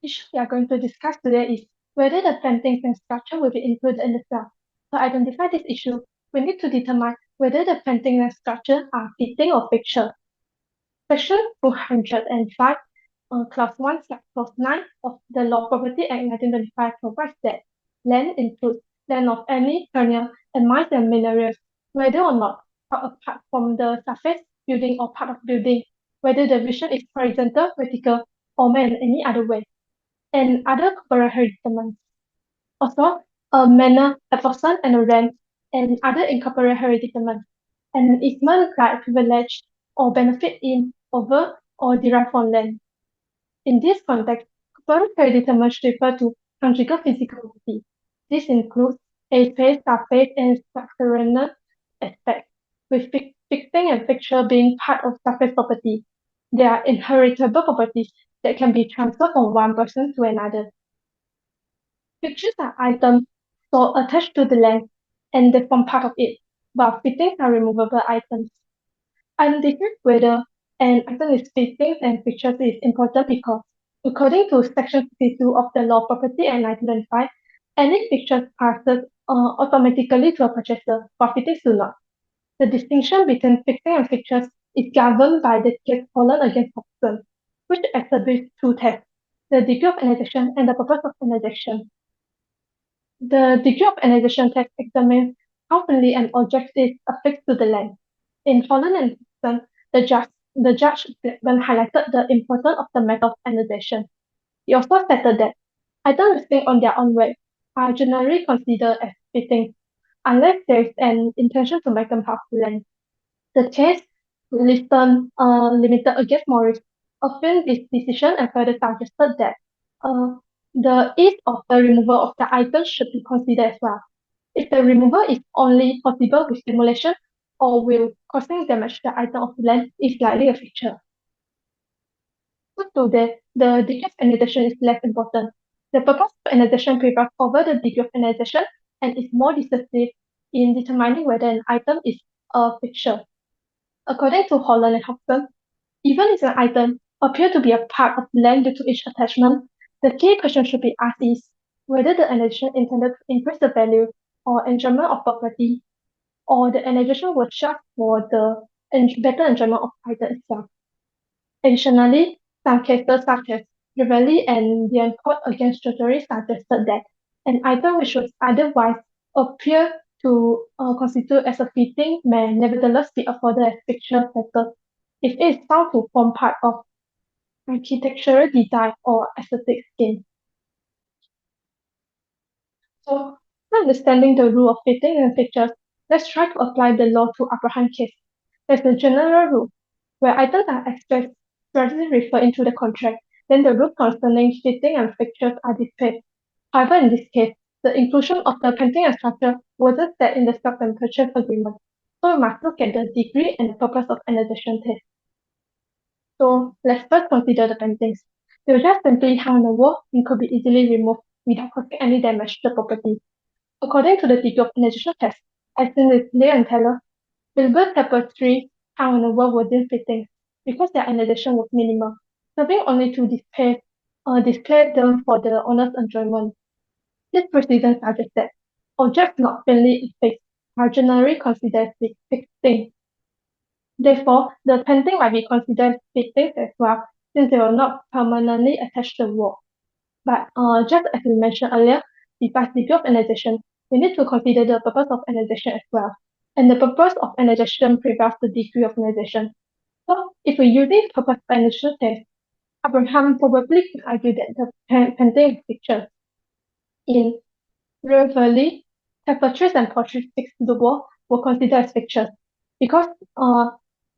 issue we are going to discuss today is whether the paintings and sculpture will be included in the cell. To identify this issue, we need to determine whether the painting and sculpture are fitting or fictional. Section 205, Clause 1, Clause 9 of the Law of Property Act 1925 provides that land includes land of any tenure and mines and minerals, whether or not apart from the surface building or part of building, whether the vision is horizontal, vertical, or made in any other way, and other corporate determinants. Also, a manor, a person, and a rent, and other incorporeal determinants, and an easement, right, privilege, or benefit in, over, or derived from land. In this context, corporate determinants refer to conjugal physicality. This includes a space, surface, and structural aspects, with fixing and fixture being part of surface property. They are inheritable properties that can be transferred from one person to another. Fixtures are items so attached to the land and they form part of it, while fittings are removable items. Identifying whether an item is fittings and fixtures is important because, according to Section 52 of the Law of Property Act 1925, any fixtures passes automatically to a purchaser, while fittings do not. The distinction between fixing and fixtures is governed by the case Holland against Hobson, which established two tests: the degree of annexation and the purpose of annexation. The degree of annexation test examines how firmly an object is affixed to the land. In Holland and Hobson, the judge then highlighted the importance of the method of annexation. He also stated that items resting on their own weight are generally considered as fitting, unless there is an intention to make them part of the land. The case Liston Limited against Morris affirmed this decision and further suggested that uh, the ease of the removal of the item should be considered as well. If the removal is only possible with demolition or will causing damage to the item of land is likely a feature. So today, the degree of annexation is less important. The purpose of annexation prevails over the degree of annexation and is more decisive in determining whether an item is a fixture. According to Holland and Hobson, even if an item appears to be a part of land due to its attachment, the key question should be asked is whether the annexation intended to increase the value or enjoyment of property, or the annexation was just for the better enjoyment of the item itself. Additionally, some cases such as Ravelli and the Court against Treasury suggested that an item which would otherwise appear to constitute as a fitting may nevertheless be afforded as fictional status if it is found to form part of architectural design or aesthetic scheme. So, understanding the rule of fitting and fixtures, let's try to apply the law to Abraham case. There's a general rule where items are expressly referred into the contract, then the rules concerning fitting and fixtures are displayed. However, in this case, the inclusion of the painting and structure wasn't set in the stock and purchase agreement, so we must look at the degree and the purpose of annexation test. So let's first consider the paintings. They were just simply hung on the wall and could be easily removed without causing any damage to the property. According to the degree of annexation test, as in with Lear and Taylor, Wilbur tapestries hung on the wall were deemed fittings because their annexation was minimal, serving only to display them for the owner's enjoyment. This precedent suggests that objects not firmly affixed are generally considered fixing. Therefore, the painting might be considered fittings as well, since they were not permanently attached to the wall. But just as we mentioned earlier, besides degree of annexation, we need to consider the purpose of annexation as well. And the purpose of annexation prevails the degree of annexation. So, if we're using purpose of annexation test, Abraham probably could argue that the painting pictures in Reveille, tapestries and portraits fixed to the wall were considered as pictures because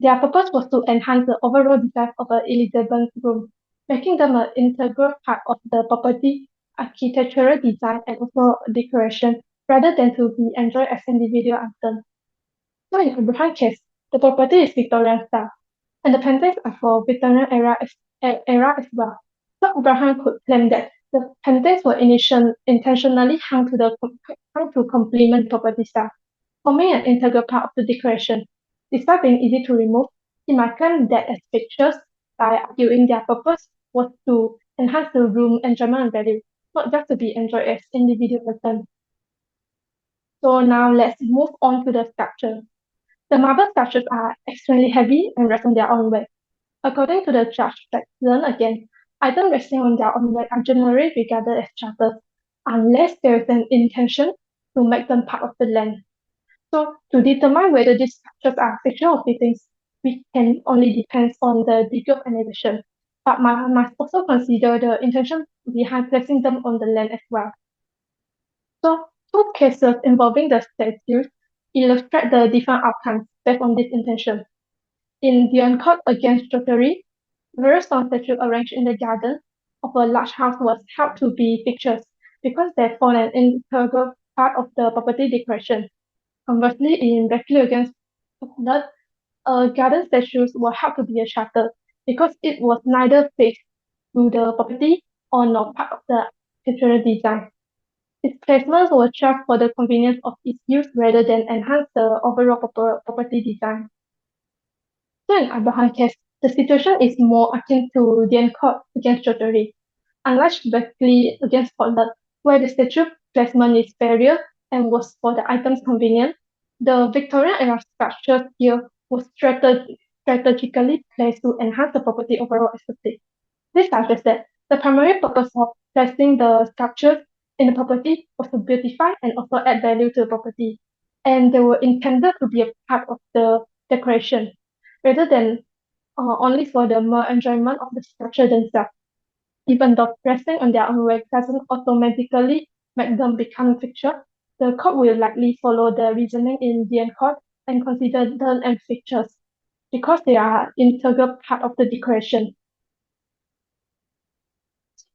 their purpose was to enhance the overall design of an Elizabeth room, making them an integral part of the property, architectural design, and also decoration, rather than to be enjoyed as individual items. So in Abraham case, the property is Victorian style, and the paintings are for Victorian era as well. So Abraham could claim that the paintings were intentionally hung to complement property style, forming an integral part of the decoration. Despite being easy to remove, he might claim that as pictures by arguing their purpose was to enhance the room enjoyment and value, not just to be enjoyed as individual person. So now let's move on to the sculpture. The marble sculptures are extremely heavy and rest on their own weight. According to the judge Jackson, again, items resting on their own weight are generally regarded as charters unless there is an intention to make them part of the land. So to determine whether these structures are fictional or fittings, we can only depend on the degree of annexation, but must also consider the intention behind placing them on the land as well. So two cases involving the statues illustrate the different outcomes based on this intention. In the court against Jottery, various stone statues arranged in the garden of a large house was held to be fixtures because they form an integral part of the property decoration. Conversely, in Beckley against Scotland, garden statues were held to be a shutter because it was neither fixed to the property or nor part of the architectural design. Its placements were just for the convenience of its use rather than enhance the overall property design. So in Abraham case, the situation is more akin to the court against Jottery, unlike Beckley against Scotland, where the statue placement is barrier and was for the item's convenience. The Victorian era structure here was strategically placed to enhance the property overall aesthetic. This suggests that the primary purpose of placing the sculptures in the property was to beautify and also add value to the property, and they were intended to be a part of the decoration rather than only for the mere enjoyment of the structure themselves. Even though resting on their own weight doesn't automatically make them become fixture, the court will likely follow the reasoning in the court and consider them as fixtures because they are integral part of the decoration.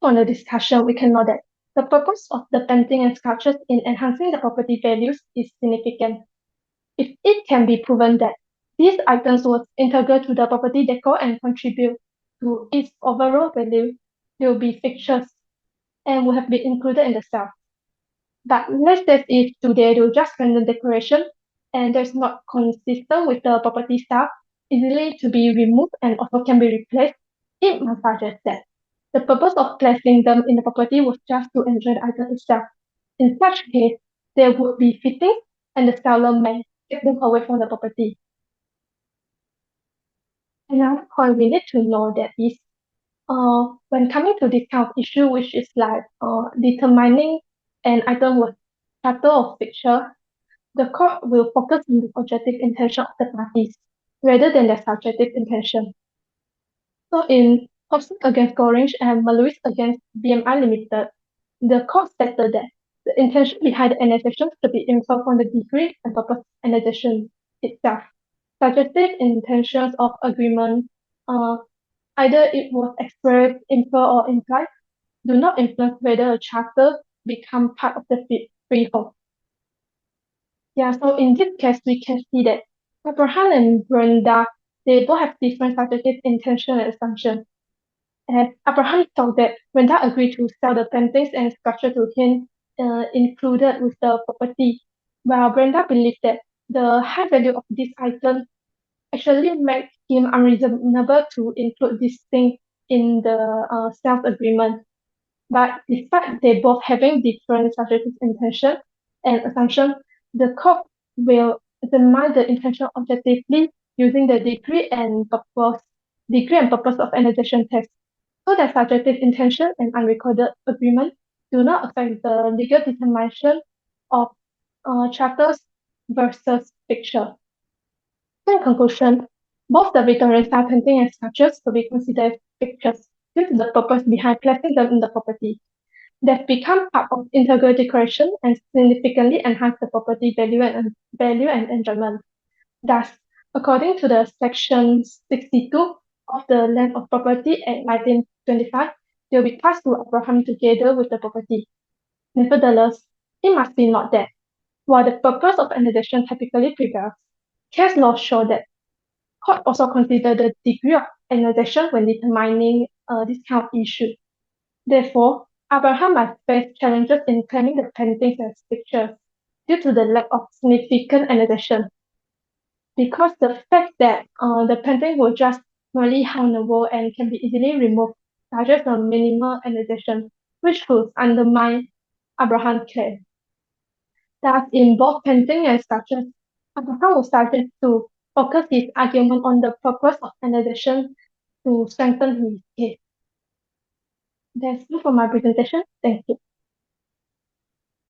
On the discussion, we can note that the purpose of the painting and sculptures in enhancing the property values is significant. If it can be proven that these items were integral to the property decor and contribute to its overall value, they will be fixtures and will have been included in the sale. But let's say if today they will just random decoration and there's not consistent with the property style, easily to be removed and also can be replaced, it must suggest that the purpose of placing them in the property was just to enjoy the item itself. In such case, they would be fitting and the seller may take them away from the property. Another point we need to know that is when coming to this kind of issue, which is like determining an item was charter or fixture, the court will focus on the objective intention of the parties rather than their subjective intention. So in Hobson against Gorringe and Malouis against BMI Limited, the court stated that the intention behind the annexation should be inferred from the degree and purpose of annexation itself. Suggestive intentions of agreement, either it was expressed, inferred, or implied, do not influence whether a charter become part of the freehold. Yeah, so in this case, we can see that Abraham and Brenda, they both have different subjective intention and assumption. And Abraham thought that Brenda agreed to sell the paintings and sculpture to him, included with the property, while Brenda believed that the high value of this item actually made him unreasonable to include this thing in the sales agreement. But despite they both having different subjective intention and assumption, the court will examine the intention objectively using the degree and purpose of annexation test. So that subjective intention and unrecorded agreement do not affect the legal determination of charters versus picture. In conclusion, both the Victorian style painting and sculptures could be considered as pictures due to the purpose behind placing them in the property. They've become part of integral decoration and significantly enhance the property value and enjoyment. Thus, according to the Section 62 of the Land of Property Act 1925, they will be passed to Abraham together with the property. Nevertheless, it must be noted that while the purpose of annexation typically prevails, case law show that court also consider the degree of annexation when determining this kind of issue. Therefore, Abraham must face challenges in claiming the paintings as pictures due to the lack of significant annexation. Because the fact that the painting will just merely hung on the wall and can be easily removed suggests a minimal annexation, which could undermine Abraham's claim. Thus, in both painting and sculptures, Abraham was started to focus his argument on the purpose of annexation to strengthen his case. That's all for my presentation. Thank you.